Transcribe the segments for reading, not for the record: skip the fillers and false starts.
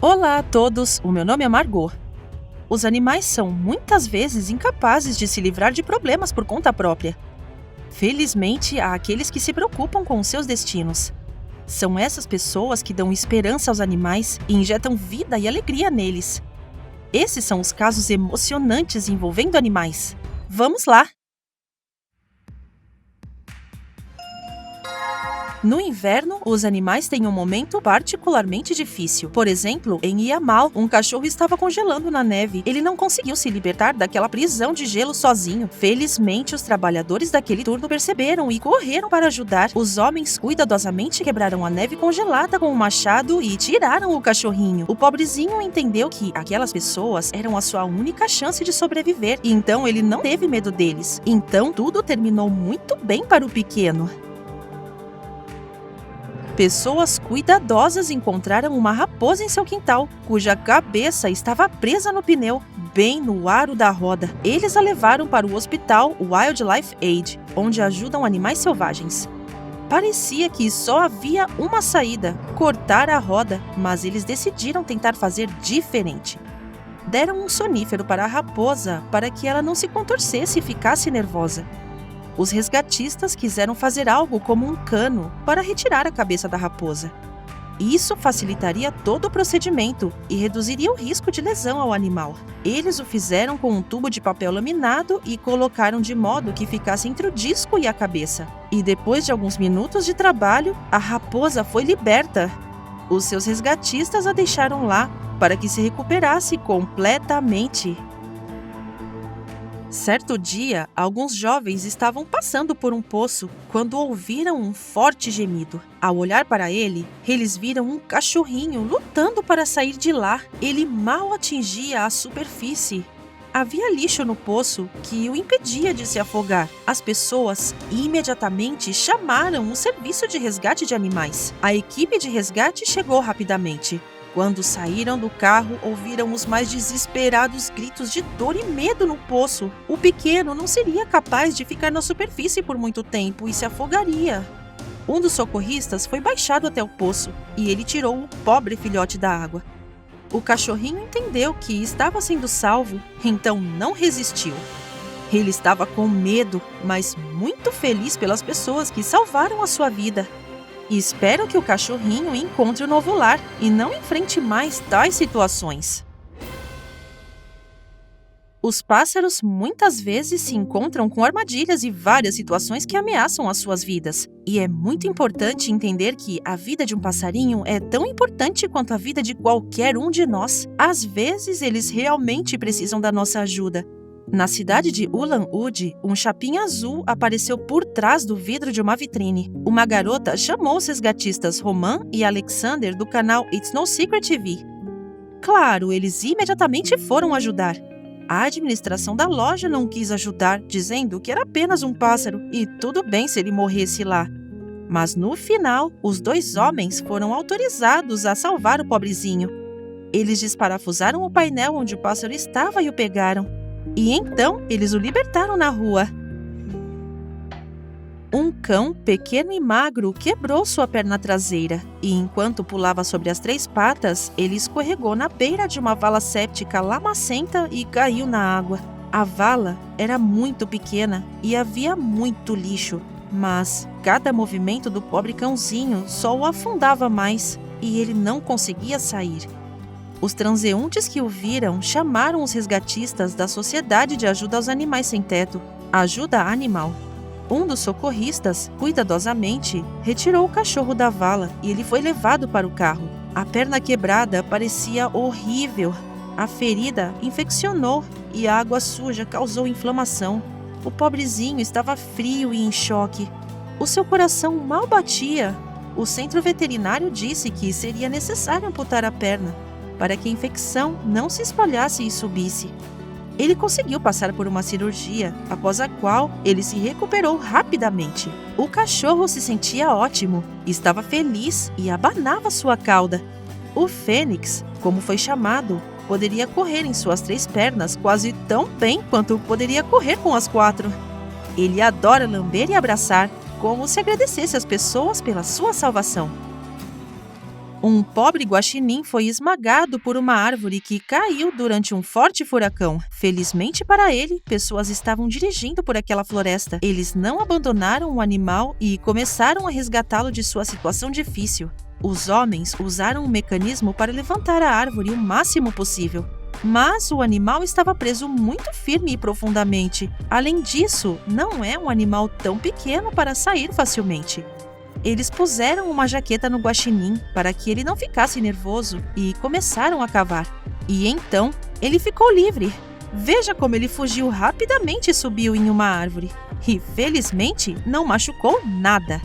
Olá a todos, o meu nome é Margot. Os animais são muitas vezes incapazes de se livrar de problemas por conta própria. Felizmente, há aqueles que se preocupam com os seus destinos. São essas pessoas que dão esperança aos animais e injetam vida e alegria neles. Esses são os casos emocionantes envolvendo animais. Vamos lá! No inverno, os animais têm um momento particularmente difícil. Por exemplo, em Yamal, um cachorro estava congelando na neve. Ele não conseguiu se libertar daquela prisão de gelo sozinho. Felizmente, os trabalhadores daquele turno perceberam e correram para ajudar. Os homens cuidadosamente quebraram a neve congelada com um machado e tiraram o cachorrinho. O pobrezinho entendeu que aquelas pessoas eram a sua única chance de sobreviver, e então ele não teve medo deles. Então, tudo terminou muito bem para o pequeno. Pessoas cuidadosas encontraram uma raposa em seu quintal, cuja cabeça estava presa no pneu, bem no aro da roda. Eles a levaram para o hospital Wildlife Aid, onde ajudam animais selvagens. Parecia que só havia uma saída: cortar a roda, mas eles decidiram tentar fazer diferente. Deram um sonífero para a raposa para que ela não se contorcesse e ficasse nervosa. Os resgatistas quiseram fazer algo como um cano para retirar a cabeça da raposa. Isso facilitaria todo o procedimento e reduziria o risco de lesão ao animal. Eles o fizeram com um tubo de papel laminado e colocaram de modo que ficasse entre o disco e a cabeça. E depois de alguns minutos de trabalho, a raposa foi liberta. Os seus resgatistas a deixaram lá para que se recuperasse completamente. Certo dia, alguns jovens estavam passando por um poço quando ouviram um forte gemido. Ao olhar para ele, eles viram um cachorrinho lutando para sair de lá. Ele mal atingia a superfície. Havia lixo no poço que o impedia de se afogar. As pessoas imediatamente chamaram o serviço de resgate de animais. A equipe de resgate chegou rapidamente. Quando saíram do carro, ouviram os mais desesperados gritos de dor e medo no poço. O pequeno não seria capaz de ficar na superfície por muito tempo e se afogaria. Um dos socorristas foi baixado até o poço e ele tirou o pobre filhote da água. O cachorrinho entendeu que estava sendo salvo, então não resistiu. Ele estava com medo, mas muito feliz pelas pessoas que salvaram a sua vida. E espero que o cachorrinho encontre um novo lar e não enfrente mais tais situações. Os pássaros muitas vezes se encontram com armadilhas e várias situações que ameaçam as suas vidas. E é muito importante entender que a vida de um passarinho é tão importante quanto a vida de qualquer um de nós. Às vezes, eles realmente precisam da nossa ajuda. Na cidade de Ulan-Ude, um chapim azul apareceu por trás do vidro de uma vitrine. Uma garota chamou os resgatistas Roman e Alexander do canal It's No Secret TV. Claro, eles imediatamente foram ajudar. A administração da loja não quis ajudar, dizendo que era apenas um pássaro e tudo bem se ele morresse lá. Mas no final, os dois homens foram autorizados a salvar o pobrezinho. Eles desparafusaram o painel onde o pássaro estava e o pegaram. E então, eles o libertaram na rua. Um cão pequeno e magro quebrou sua perna traseira e, enquanto pulava sobre as 3 patas, ele escorregou na beira de uma vala séptica lamacenta e caiu na água. A vala era muito pequena e havia muito lixo, mas cada movimento do pobre cãozinho só o afundava mais e ele não conseguia sair. Os transeuntes que o viram chamaram os resgatistas da Sociedade de Ajuda aos Animais Sem Teto, Ajuda Animal. Um dos socorristas, cuidadosamente, retirou o cachorro da vala e ele foi levado para o carro. A perna quebrada parecia horrível. A ferida infeccionou e a água suja causou inflamação. O pobrezinho estava frio e em choque. O seu coração mal batia. O centro veterinário disse que seria necessário amputar a perna, para que a infecção não se espalhasse e subisse. Ele conseguiu passar por uma cirurgia, após a qual ele se recuperou rapidamente. O cachorro se sentia ótimo, estava feliz e abanava sua cauda. O Fênix, como foi chamado, poderia correr em suas 3 pernas quase tão bem quanto poderia correr com as 4. Ele adora lamber e abraçar, como se agradecesse às pessoas pela sua salvação. Um pobre guaxinim foi esmagado por uma árvore que caiu durante um forte furacão. Felizmente para ele, pessoas estavam dirigindo por aquela floresta. Eles não abandonaram o animal e começaram a resgatá-lo de sua situação difícil. Os homens usaram um mecanismo para levantar a árvore o máximo possível. Mas o animal estava preso muito firme e profundamente. Além disso, não é um animal tão pequeno para sair facilmente. Eles puseram uma jaqueta no guaxinim para que ele não ficasse nervoso e começaram a cavar. E então, ele ficou livre. Veja como ele fugiu rapidamente e subiu em uma árvore. E, felizmente, não machucou nada.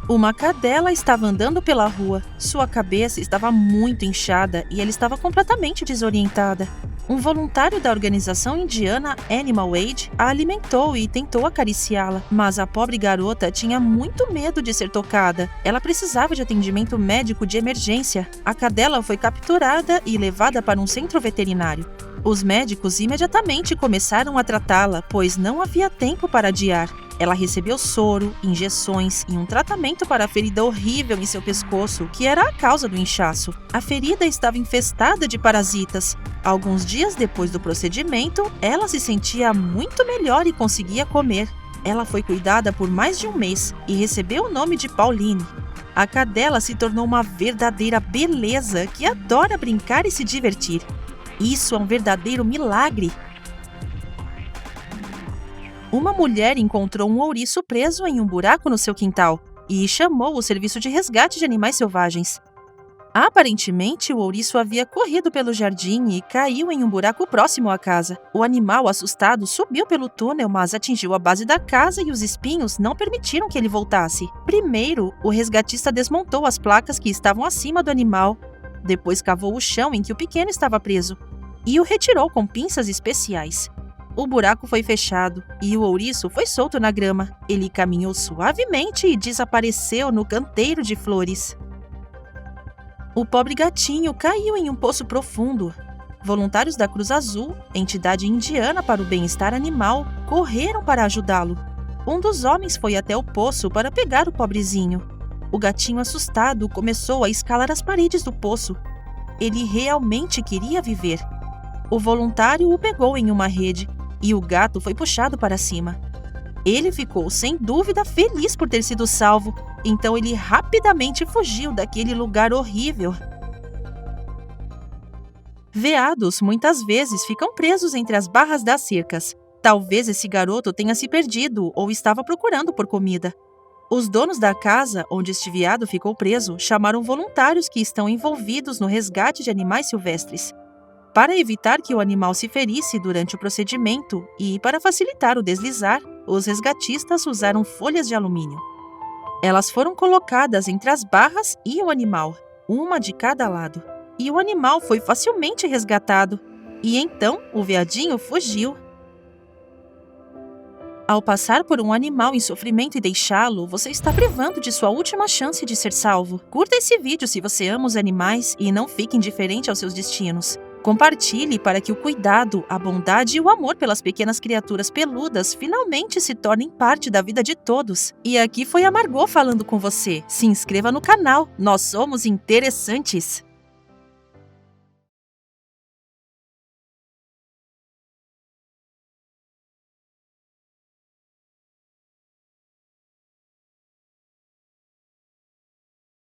Uma cadela estava andando pela rua. Sua cabeça estava muito inchada e ela estava completamente desorientada. Um voluntário da organização indiana Animal Aid a alimentou e tentou acariciá-la, mas a pobre garota tinha muito medo de ser tocada. Ela precisava de atendimento médico de emergência. A cadela foi capturada e levada para um centro veterinário. Os médicos imediatamente começaram a tratá-la, pois não havia tempo para adiar. Ela recebeu soro, injeções e um tratamento para a ferida horrível em seu pescoço, que era a causa do inchaço. A ferida estava infestada de parasitas. Alguns dias depois do procedimento, ela se sentia muito melhor e conseguia comer. Ela foi cuidada por mais de um mês e recebeu o nome de Pauline. A cadela se tornou uma verdadeira beleza que adora brincar e se divertir. Isso é um verdadeiro milagre. Uma mulher encontrou um ouriço preso em um buraco no seu quintal e chamou o serviço de resgate de animais selvagens. Aparentemente, o ouriço havia corrido pelo jardim e caiu em um buraco próximo à casa. O animal, assustado, subiu pelo túnel, mas atingiu a base da casa e os espinhos não permitiram que ele voltasse. Primeiro, o resgatista desmontou as placas que estavam acima do animal. Depois cavou o chão em que o pequeno estava preso e o retirou com pinças especiais. O buraco foi fechado e o ouriço foi solto na grama. Ele caminhou suavemente e desapareceu no canteiro de flores. O pobre gatinho caiu em um poço profundo. Voluntários da Cruz Azul, entidade indiana para o bem-estar animal, correram para ajudá-lo. Um dos homens foi até o poço para pegar o pobrezinho. O gatinho assustado começou a escalar as paredes do poço. Ele realmente queria viver. O voluntário o pegou em uma rede e o gato foi puxado para cima. Ele ficou, sem dúvida, feliz por ter sido salvo, então ele rapidamente fugiu daquele lugar horrível. Veados muitas vezes ficam presos entre as barras das cercas. Talvez esse garoto tenha se perdido ou estava procurando por comida. Os donos da casa onde este veado ficou preso chamaram voluntários que estão envolvidos no resgate de animais silvestres. Para evitar que o animal se ferisse durante o procedimento e para facilitar o deslizar, os resgatistas usaram folhas de alumínio. Elas foram colocadas entre as barras e o animal, uma de cada lado, e o animal foi facilmente resgatado. E então o veadinho fugiu. Ao passar por um animal em sofrimento e deixá-lo, você está privando de sua última chance de ser salvo. Curta esse vídeo se você ama os animais e não fique indiferente aos seus destinos. Compartilhe para que o cuidado, a bondade e o amor pelas pequenas criaturas peludas finalmente se tornem parte da vida de todos. E aqui foi a Margot falando com você. Se inscreva no canal, nós somos interessantes!